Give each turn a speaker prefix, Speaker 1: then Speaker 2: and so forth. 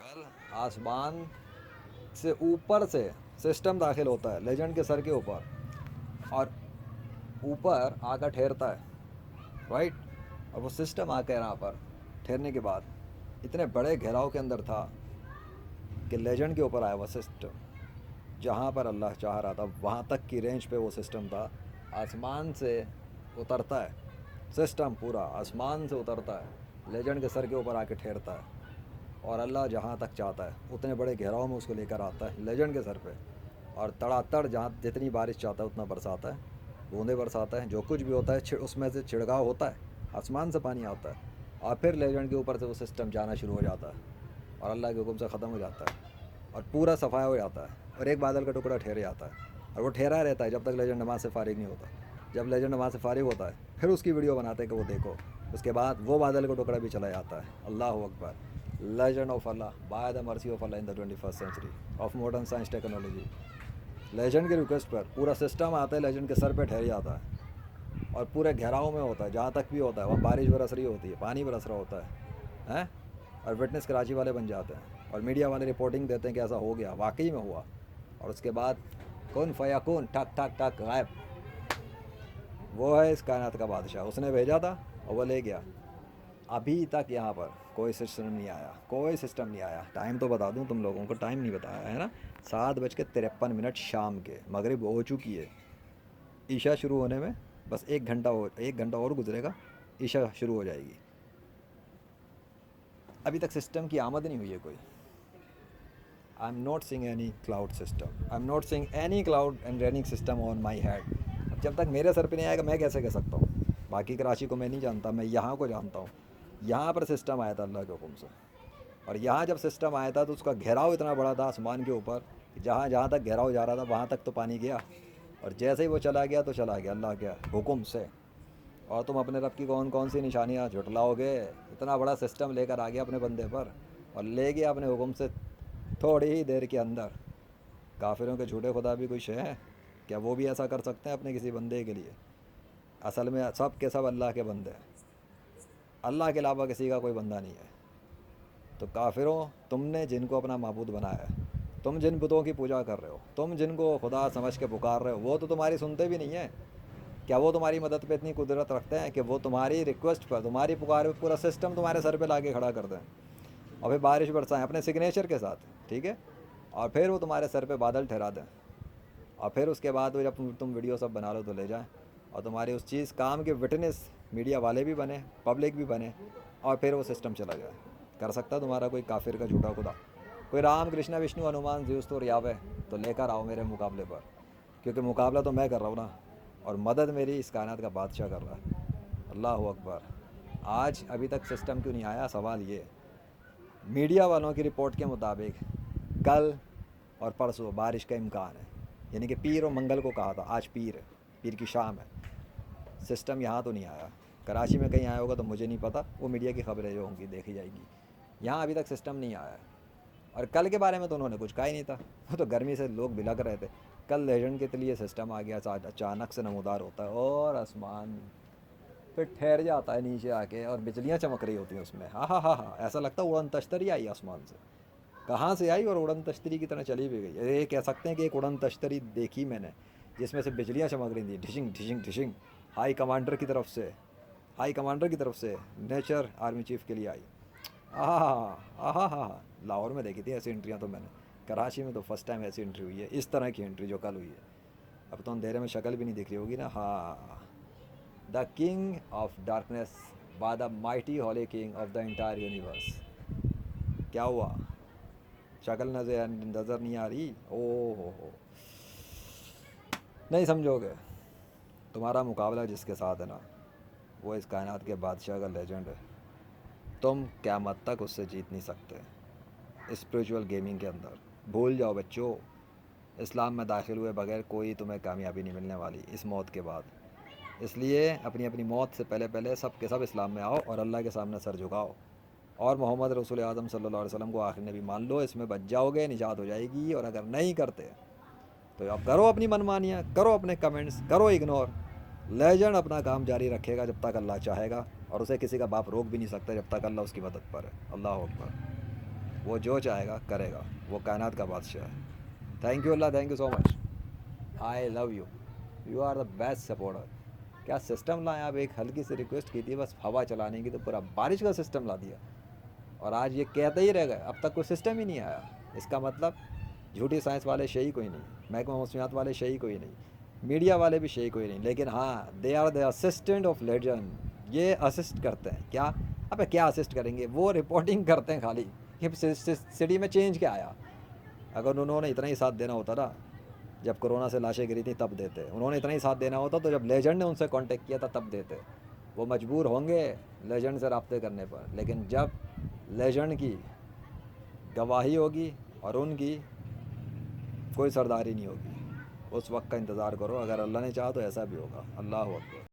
Speaker 1: कल आसमान से ऊपर से सिस्टम दाखिल होता है लेजेंड के सर के ऊपर, और ऊपर आकर ठहरता है, राइट। और वो सिस्टम आकर यहाँ पर ठहरने के बाद इतने बड़े घेराव के अंदर था कि लेजेंड के ऊपर आया हुआ सिस्टम, जहाँ पर अल्लाह चाह रहा था वहाँ तक की रेंज पे वो सिस्टम था। आसमान से उतरता है सिस्टम, पूरा आसमान से उतरता है, लेजेंड के सर के ऊपर आके ठहरता है, और अल्लाह जहाँ तक चाहता है उतने बड़े घेराव में उसको लेकर आता है लेजेंड के सर पे, और तड़ातड़ जहाँ जितनी बारिश चाहता है उतना बरसाता है, बूंदे बरसाता है, जो कुछ भी होता है उसमें से छिड़काव होता है, आसमान से पानी आता है, और फिर लेजेंड के ऊपर से वो सिस्टम जाना शुरू हो जाता है और अल्लाह के हुक्म से ख़त्म हो जाता है, और पूरा सफाया हो जाता है, और एक बादल का टुकड़ा ठहर जाता है, और वो ठहरा रहता है जब तक लेजेंड नमाज से फारिग नहीं होता। जब लेजेंड नमाज से फारिग होता है फिर उसकी वीडियो बनाते हैं कि वो देखो, उसके बाद वो बादल का टुकड़ा भी चला जाता है। अल्लाह अकबर, legend of Allah by the mercy of Allah in the 21st century of modern science technology. Legend के रिक्वेस्ट पर पूरा सिस्टम आता है, लेजेंड के सर पे ठहर जाता है, और पूरे घेराव में होता है, जहाँ तक भी होता है वहाँ बारिश बरस रही होती है, पानी बरस रहा होता है, हैं। और विटनेस कराची वाले बन जाते हैं, और मीडिया वाले रिपोर्टिंग देते हैं कि ऐसा हो गया, वाकई में हुआ, और उसके बाद कौन फयाकून ठक ठक ठक गायब। वो है इस कायनात का बादशाह, उसने भेजा था और वो ले गया। अभी तक यहाँ पर कोई सिस्टम नहीं आया, कोई सिस्टम नहीं आया। टाइम तो बता दूँ तुम लोगों को, टाइम नहीं बताया है ना, 7:53 शाम के, मगरिब हो चुकी है, ईशा शुरू होने में बस 1 घंटा और गुजरेगा, ईशा शुरू हो जाएगी। अभी तक सिस्टम की आमद नहीं हुई है कोई। I am not seeing any cloud system, I am not seeing any cloud and raining system on my head. अब जब तक मेरे सर पे नहीं आएगा मैं कैसे कह सकता हूँ? बाकी कराची को मैं नहीं जानता, मैं यहाँ को जानता हूँ। यहाँ पर सिस्टम आया था अल्लाह के हुक्म से, और यहाँ जब सिस्टम आया था तो उसका घेराव इतना बड़ा था आसमान के ऊपर कि जहाँ जहाँ तक घेराव जा रहा था वहाँ तक तो पानी गया, और जैसे ही वो चला गया तो चला गया अल्लाह के हुक्म से। और तुम अपने रब की कौन कौन सी निशानियाँ झुटलाओगे? इतना बड़ा सिस्टम लेकर आ गया अपने बंदे पर, और ले गया अपने हुक्म से थोड़ी ही देर के अंदर। काफिरों के झूठे खुदा भी कुछ है क्या? वो भी ऐसा कर सकते हैं अपने किसी बंदे के लिए? असल में सब के सब अल्लाह के बंदे हैं, अल्लाह के अलावा किसी का कोई बंदा नहीं है। तो काफिरों, तुमने जिनको अपना माबूद बनाया है, तुम जिन बुतों की पूजा कर रहे हो, तुम जिनको खुदा समझ के पुकार रहे हो, वो तो तुम्हारी सुनते भी नहीं है। क्या वो तुम्हारी मदद पे इतनी कुदरत रखते हैं कि वो तुम्हारी रिक्वेस्ट पर, तुम्हारी पुकार पर पूरा सिस्टम तुम्हारे सर पे लाके खड़ा कर दें, और फिर बारिश बरसाएं अपने सिग्नेचर के साथ, ठीक है, और फिर वो तुम्हारे सर पे बादल ठहरा दें, और फिर उसके बाद वो जब तुम वीडियो सब बना लो तो ले जाएं, और तुम्हारी उस चीज़ काम के विटनेस मीडिया वाले भी बने, पब्लिक भी बने, और फिर वो सिस्टम चला जाए। कर सकता तुम्हारा कोई काफिर का झूठा खुदा? कोई राम कृष्णा विष्णु हनुमान ज्यूस तो यावे, तो लेकर आओ मेरे मुकाबले पर, क्योंकि मुकाबला तो मैं कर रहा हूँ ना, और मदद मेरी इस कायनात का बादशाह कर रहा है। अल्लाह अकबर। आज अभी तक सिस्टम क्यों नहीं आया? सवाल ये। मीडिया वालों की रिपोर्ट के मुताबिक कल और परसों बारिश का इम्कान है, यानी कि पीर और मंगल को कहा था, आज पीर है, पीर की शाम है। सिस्टम यहाँ तो नहीं आया, कराची में कहीं आया होगा तो मुझे नहीं पता, वो मीडिया की खबरें जो होंगी देखी जाएगी। यहाँ अभी तक सिस्टम नहीं आया है। और कल के बारे में तो उन्होंने कुछ कहा ही नहीं था, वो तो गर्मी से लोग बिलक रहे थे। कल लेजेंड के लिए सिस्टम आ गया, अचानक से नमूदार होता है और आसमान फिर ठहर जाता है नीचे आके, और बिजलियाँ चमक रही होती हैं उसमें। हाँ हाँ हाँ हाँ, ऐसा लगता है उड़न तश्तरी आई आसमान से, कहाँ से आई और उड़न तश्तरी की तरह चली भी गई। ये कह सकते हैं कि एक उड़न तश्तरी देखी मैंने जिसमें से बिजलियाँ चमक रही थी, ढिशिंग ढिशिंग ढिशिंग, हाई कमांडर की तरफ से, हाई कमांडर की तरफ से नेचर आर्मी चीफ के लिए आई। हाँ, लाहौर में देखी थी ऐसी एंट्रियाँ तो मैंने, कराची में तो फर्स्ट टाइम ऐसी एंट्री हुई है, इस तरह की एंट्री जो कल हुई है। अब तो अंधेरे में शक्ल भी नहीं दिख रही होगी ना। हाँ, the king of darkness by the mighty holy king of the entire universe. क्या हुआ? शक्ल नज़र नहीं आ रही? ओ हो, नहीं समझोगे। तुम्हारा मुकाबला जिसके साथ है ना, वो इस कायनात के बादशाह का लेजेंड है। तुम क़यामत तक उससे जीत नहीं सकते स्पिरिचुअल गेमिंग के अंदर। भूल जाओ बच्चों, इस्लाम में दाखिल हुए बगैर कोई तुम्हें कामयाबी नहीं मिलने वाली इस मौत के बाद। इसलिए अपनी अपनी मौत से पहले पहले सब के सब इस्लाम में आओ और अल्लाह के सामने सर झुकाओ, और मोहम्मद रसूल आज़म सल्लल्लाहु अलैहि वसल्लम को आखिरी नबी मान लो, इसमें बच जाओगे, निजात हो जाएगी। और अगर नहीं करते तो अब करो अपनी मनमानियाँ, करो अपने कमेंट्स, करो इग्नोर। लेजेंड अपना काम जारी रखेगा जब तक अल्लाह चाहेगा, और उसे किसी का बाप रोक भी नहीं सकता जब तक अल्लाह उसकी मदद पर है। अल्लाह अकबर। وہ جو چاہے گا کرے گا, وہ کائنات کا بادشاہ ہے. تھینک یو اللہ, thank you so much, I love you, you are the best supporter. کیا سسٹم لائیں آپ, ایک ہلکی سی ریکویسٹ کی تھی بس ہوا چلانے کی, تو پورا بارش کا سسٹم لا دیا, اور آج یہ کہتے ہی رہ گئے, اب تک کوئی سسٹم ہی نہیں آیا. اس کا مطلب جھوٹی سائنس والے شہی کوئی نہیں, محکمہ موسمیات والے شہی کوئی نہیں, میڈیا والے بھی شہی کوئی نہیں, لیکن ہاں they are the assistant of legend. یہ اسسٹ کرتے ہیں کیا, ابے کیا اسسٹ کریں گے, وہ رپورٹنگ کرتے ہیں خالی کہ سٹی میں چینج کیا آیا. اگر انہوں نے اتنا ہی ساتھ دینا ہوتا نا, جب کرونا سے لاشیں گری تھیں تب دیتے, انہوں نے اتنا ہی ساتھ دینا ہوتا تو جب لیجنڈ نے ان سے کانٹیکٹ کیا تھا تب دیتے. وہ مجبور ہوں گے لیجنڈ سے رابطے کرنے پر, لیکن جب لیجنڈ کی گواہی ہوگی اور ان کی کوئی سرداری نہیں ہوگی, اس وقت کا انتظار کرو. اگر اللہ نے چاہا تو ایسا بھی ہوگا. اللہ اکبر.